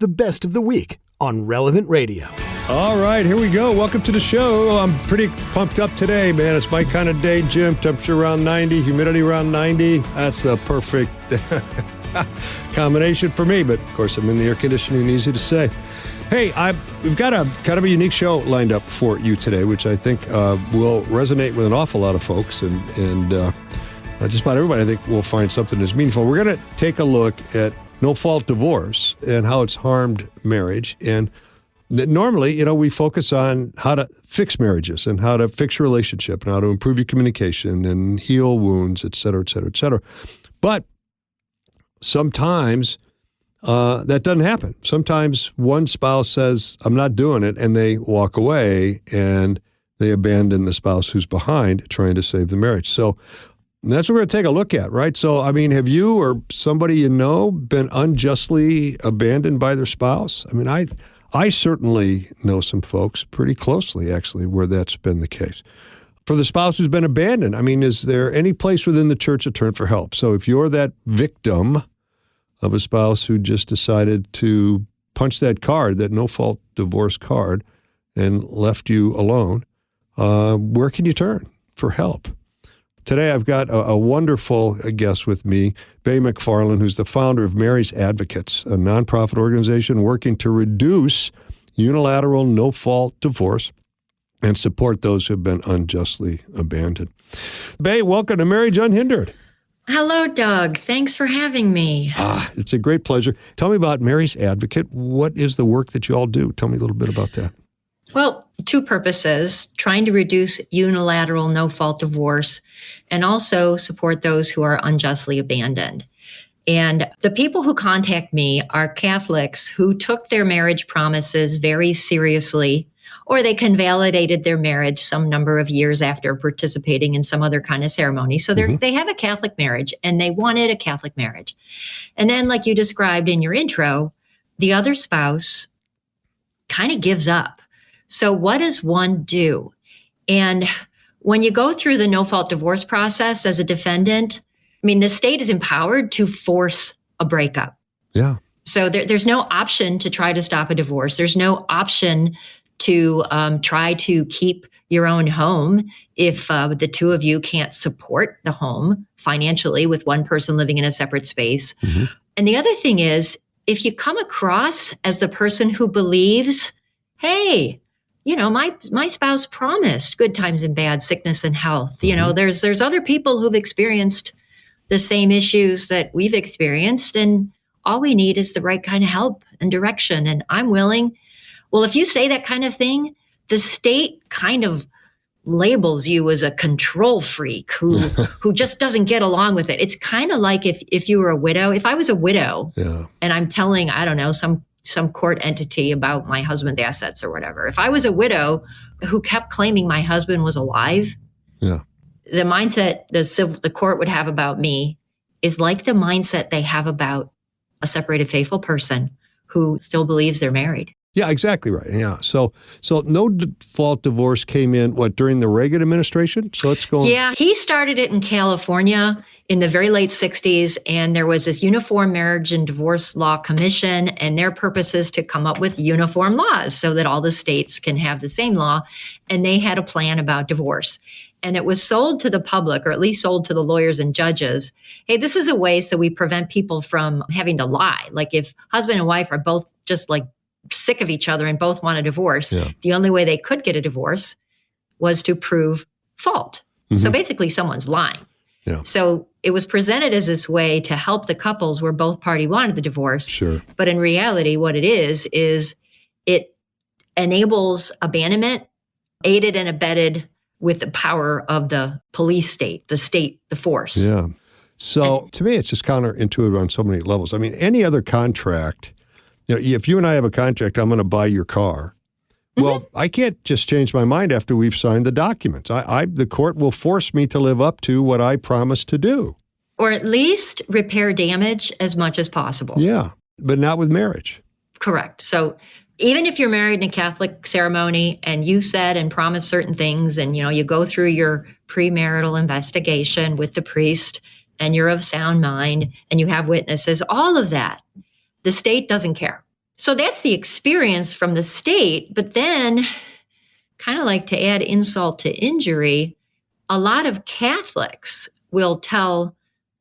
the best of the week on Relevant Radio. All right, here we go. Welcome to the show. I'm pretty pumped up today, man. It's my kind of day, Jim. Temperature around 90, humidity around 90. That's the perfect combination for me. But, of course, I'm in the air conditioning, easy to say. Hey, we've got a kind of a unique show lined up for you today, which I think will resonate with an awful lot of folks. And just about everybody, I think, will find something that's meaningful. We're going to take a look at no-fault divorce and how it's harmed marriage. And normally, we focus on how to fix marriages and how to fix your relationship and how to improve your communication and heal wounds, et cetera, et cetera, et cetera. But sometimes that doesn't happen. Sometimes one spouse says, I'm not doing it, and they walk away and they abandon the spouse who's behind trying to save the marriage. So that's what we're going to take a look at, right? So, I mean, have you or somebody you know been unjustly abandoned by their spouse? I mean, I certainly know some folks pretty closely, actually, where that's been the case. For the spouse who's been abandoned, I mean, is there any place within the church to turn for help? So if you're that victim of a spouse who just decided to punch that card, that no-fault divorce card, and left you alone, where can you turn for help? Today, I've got a wonderful guest with me, Bay McFarland, who's the founder of Mary's Advocates, a nonprofit organization working to reduce unilateral no-fault divorce and support those who have been unjustly abandoned. Bay, welcome to Marriage Unhindered. Hello, Doug. Thanks for having me. It's a great pleasure. Tell me about Mary's Advocate. What is the work that you all do? Tell me a little bit about that. Well, two purposes, trying to reduce unilateral no-fault divorce and also support those who are unjustly abandoned. And the people who contact me are Catholics who took their marriage promises very seriously, or they convalidated their marriage some number of years after participating in some other kind of ceremony. So they have a Catholic marriage and they wanted a Catholic marriage. And then, like you described in your intro, the other spouse kind of gives up. So what does one do? And when you go through the no-fault divorce process as a defendant, I mean, the state is empowered to force a breakup. Yeah. So there's no option to try to stop a divorce. There's no option to try to keep your own home if the two of you can't support the home financially with one person living in a separate space. Mm-hmm. And the other thing is, if you come across as the person who believes, hey, my spouse promised good times and bad, sickness and health. Mm-hmm. There's other people who've experienced the same issues that we've experienced, and all we need is the right kind of help and direction. And I'm willing. Well, if you say that kind of thing, the state kind of labels you as a control freak who just doesn't get along with it. It's kind of like if you were a widow. If I was a widow and I'm telling, I don't know, some court entity about my husband's assets or whatever. If I was a widow who kept claiming my husband was alive, the mindset the court would have about me is like the mindset they have about a separated faithful person who still believes they're married. Yeah, exactly right. Yeah. So no-fault divorce came in, during the Reagan administration? So let's go on. Yeah, he started it in California in the very late 60s, and there was this Uniform Marriage and Divorce Law Commission, and their purpose is to come up with uniform laws so that all the states can have the same law, and they had a plan about divorce. And it was sold to the public, or at least sold to the lawyers and judges. Hey, this is a way so we prevent people from having to lie. Like if husband and wife are both just like sick of each other and both want a divorce, the only way they could get a divorce was to prove fault. Mm-hmm. So basically someone's lying. Yeah. So it was presented as this way to help the couples where both parties wanted the divorce. Sure. But in reality, what it is it enables abandonment, aided and abetted with the power of the police state, the force. Yeah. So to me, it's just counterintuitive on so many levels. I mean, any other contract, if you and I have a contract, I'm going to buy your car. Well, I can't just change my mind after we've signed the documents. The court will force me to live up to what I promised to do. Or at least repair damage as much as possible. Yeah, but not with marriage. Correct. So even if you're married in a Catholic ceremony and you said and promised certain things and, you go through your premarital investigation with the priest and you're of sound mind and you have witnesses, all of that, the state doesn't care. So that's the experience from the state. But then, kind of like to add insult to injury, a lot of Catholics will tell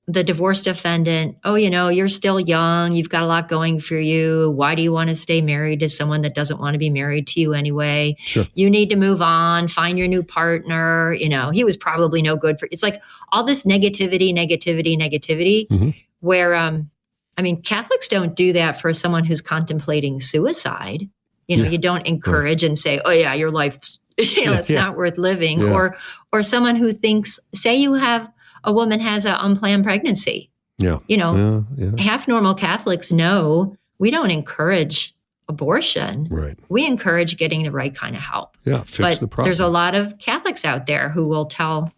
the divorce defendant, oh, you're still young. You've got a lot going for you. Why do you want to stay married to someone that doesn't want to be married to you anyway? Sure. You need to move on, find your new partner. He was probably no good for, it's like all this negativity, where, Catholics don't do that for someone who's contemplating suicide. You don't encourage and say, oh yeah, your life's, it's not worth living. Yeah. Or someone who thinks, say a woman has an unplanned pregnancy. Yeah. Half normal Catholics know we don't encourage abortion. Right. We encourage getting the right kind of help. Yeah, fix the problem. There's a lot of Catholics out there who will tell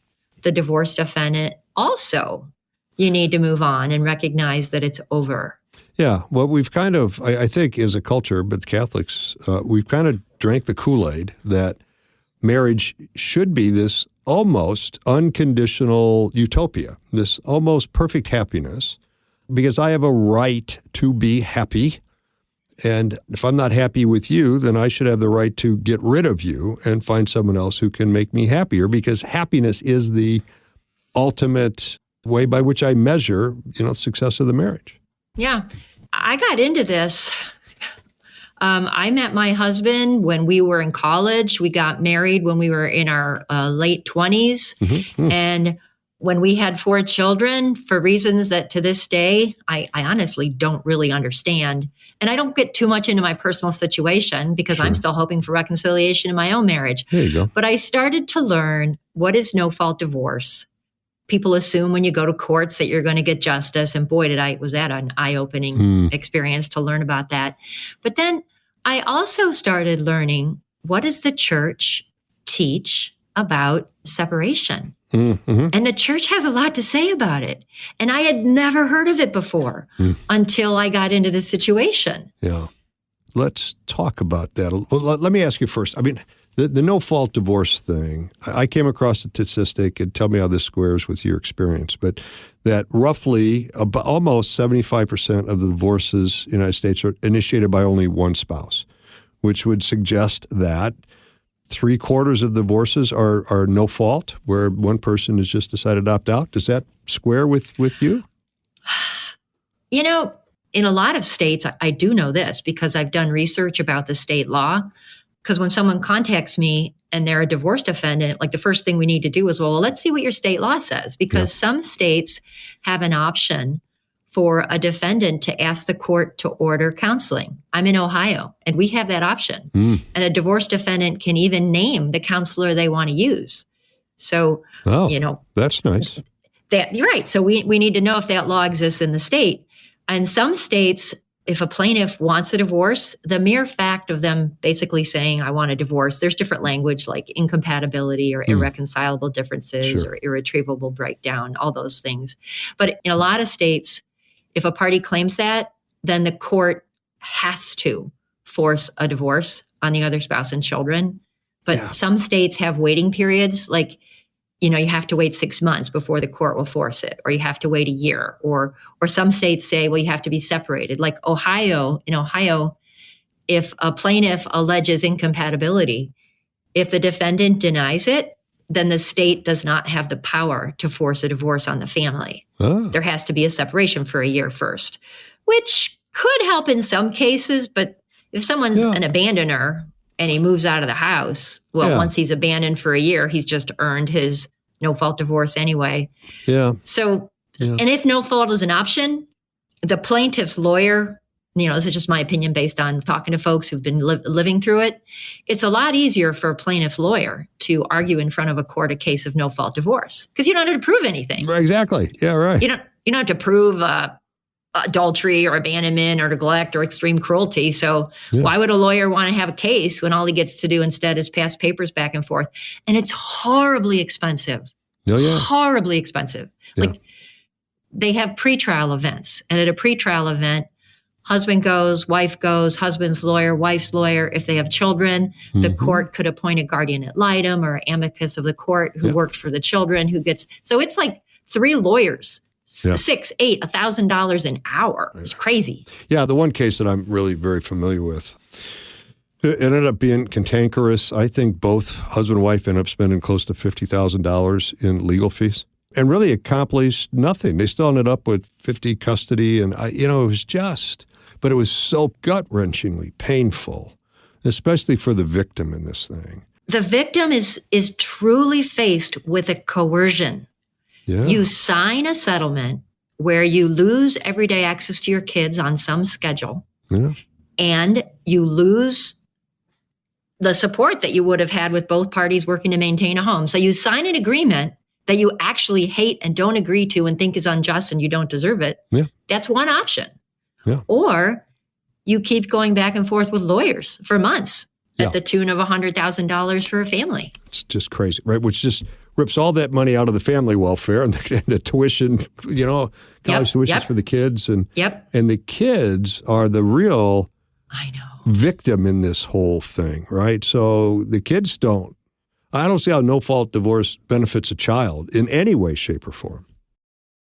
the divorce defendant also, you need to move on and recognize that it's over. Yeah, well, we've kind of, I think as a culture, but Catholics, we've kind of drank the Kool-Aid that marriage should be this almost unconditional utopia, this almost perfect happiness, because I have a right to be happy. And if I'm not happy with you, then I should have the right to get rid of you and find someone else who can make me happier, because happiness is the ultimate way by which I measure, success of the marriage. Yeah, I got into this. I met my husband when we were in college. We got married when we were in our late 20s. Mm-hmm. And when we had 4 children, for reasons that to this day, I honestly don't really understand. And I don't get too much into my personal situation because I'm still hoping for reconciliation in my own marriage. There you go. But I started to learn what is no-fault divorce. People assume when you go to courts that you're going to get justice. And boy, was that an eye-opening experience to learn about that. But then I also started learning, what does the church teach about separation? Mm-hmm. And the church has a lot to say about it. And I had never heard of it before until I got into this situation. Yeah. Let's talk about that. Let me ask you first. The no-fault divorce thing, I came across a statistic, and tell me how this squares with your experience, but that roughly almost 75% of the divorces in the United States are initiated by only one spouse, which would suggest that 3/4 of divorces are no fault, where one person has just decided to opt out. Does that square with you? In a lot of states, I do know this because I've done research about the state law. Because when someone contacts me and they're a divorce defendant, like the first thing we need to do is, well, let's see what your state law says. Because some states have an option for a defendant to ask the court to order counseling. I'm in Ohio, and we have that option. And a divorce defendant can even name the counselor they want to use. So, that's nice. You're right. So we need to know if that law exists in the state. And some states, if a plaintiff wants a divorce, the mere fact of them basically saying, I want a divorce, there's different language like incompatibility or irreconcilable differences or irretrievable breakdown, all those things. But in a lot of states, if a party claims that, then the court has to force a divorce on the other spouse and children. But some states have waiting periods, like, you have to wait 6 months before the court will force it, or you have to wait a year, or some states say, well, you have to be separated. Like in Ohio, if a plaintiff alleges incompatibility, if the defendant denies it, then the state does not have the power to force a divorce on the family. There has to be a separation for a year first, which could help in some cases. But if someone's an abandoner and he moves out of the house, once he's abandoned for a year, he's just earned his no-fault divorce anyway. Yeah. So, and if no fault is an option, the plaintiff's lawyer, this is just my opinion based on talking to folks who've been living through it. It's a lot easier for a plaintiff's lawyer to argue in front of a court a case of no-fault divorce because you don't have to prove anything. Exactly. Yeah, right. You don't have to prove adultery or abandonment or neglect or extreme cruelty. So why would a lawyer want to have a case when all he gets to do instead is pass papers back and forth? And it's horribly expensive. Oh, yeah. Horribly expensive. Yeah. Like they have pretrial events. And at a pretrial event, husband goes, wife goes, husband's lawyer, wife's lawyer. If they have children, the court could appoint a guardian ad litem or amicus of the court who worked for the children so it's like 3 lawyers Yeah. $6, $8, $1,000 an hour. It's crazy. Yeah, the one case that I'm really very familiar with, it ended up being cantankerous. I think both husband and wife ended up spending close to $50,000 in legal fees and really accomplished nothing. They still ended up with 50 custody. And, it was but it was so gut-wrenchingly painful, especially for the victim in this thing. The victim is truly faced with a coercion. Yeah. You sign a settlement where you lose everyday access to your kids on some schedule, and you lose the support that you would have had with both parties working to maintain a home. So you sign an agreement that you actually hate and don't agree to and think is unjust and you don't deserve it. Yeah. That's one option. Yeah. Or you keep going back and forth with lawyers for months at the tune of $100,000 for a family. It's just crazy, right? Which just rips all that money out of the family welfare and the tuition, college tuitions for the kids. And the kids are the real victim in this whole thing, right? So the kids I don't see how no-fault divorce benefits a child in any way, shape, or form.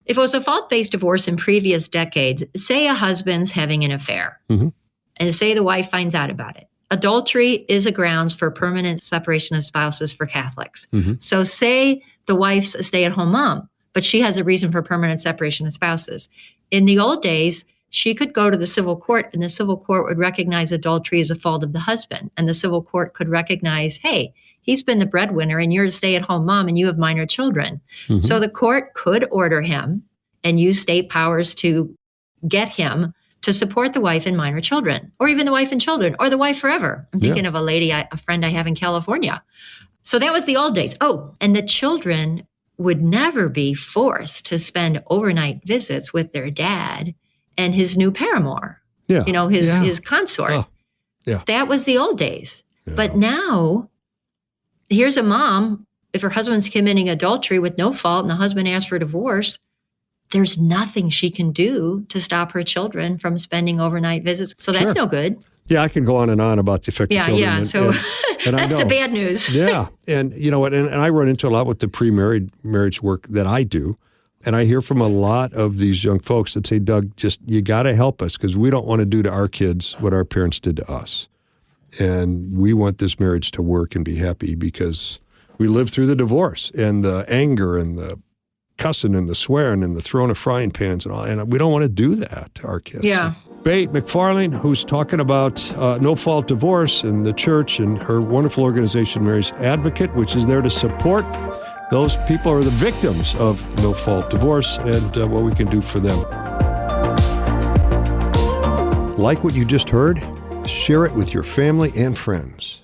If it was a fault-based divorce in previous decades, say a husband's having an affair, and say the wife finds out about it. Adultery is a grounds for permanent separation of spouses for Catholics. So say the wife's a stay-at-home mom, but she has a reason for permanent separation of spouses. In the old days, she could go to the civil court, and the civil court would recognize adultery as a fault of the husband. And the civil court could recognize, hey, he's been the breadwinner and you're a stay-at-home mom and you have minor children. So the court could order him and use state powers to get him to support the wife and minor children, or even the wife and children, or the wife forever. I'm thinking of a friend I have in California. So that was the old days. Oh, and the children would never be forced to spend overnight visits with their dad and his new paramour, his consort. Oh, yeah. That was the old days. Yeah. But now, here's a mom, if her husband's committing adultery with no fault and the husband asks for divorce, there's nothing she can do to stop her children from spending overnight visits. So that's no good. Yeah, I can go on and on about the effect of children. Yeah. So and that's the bad news. Yeah. And you know what? And I run into a lot with the pre-marriage work that I do. And I hear from a lot of these young folks that say, Doug, you got to help us because we don't want to do to our kids what our parents did to us. And we want this marriage to work and be happy because we lived through the divorce and the anger and the cussing and the swearing and the throwing of frying pans and all. And we don't want to do that to our kids. Yeah. Bae McFarlane, who's talking about no-fault divorce and the church and her wonderful organization, Mary's Advocate, which is there to support those people who are the victims of no-fault divorce and what we can do for them. Like what you just heard? Share it with your family and friends.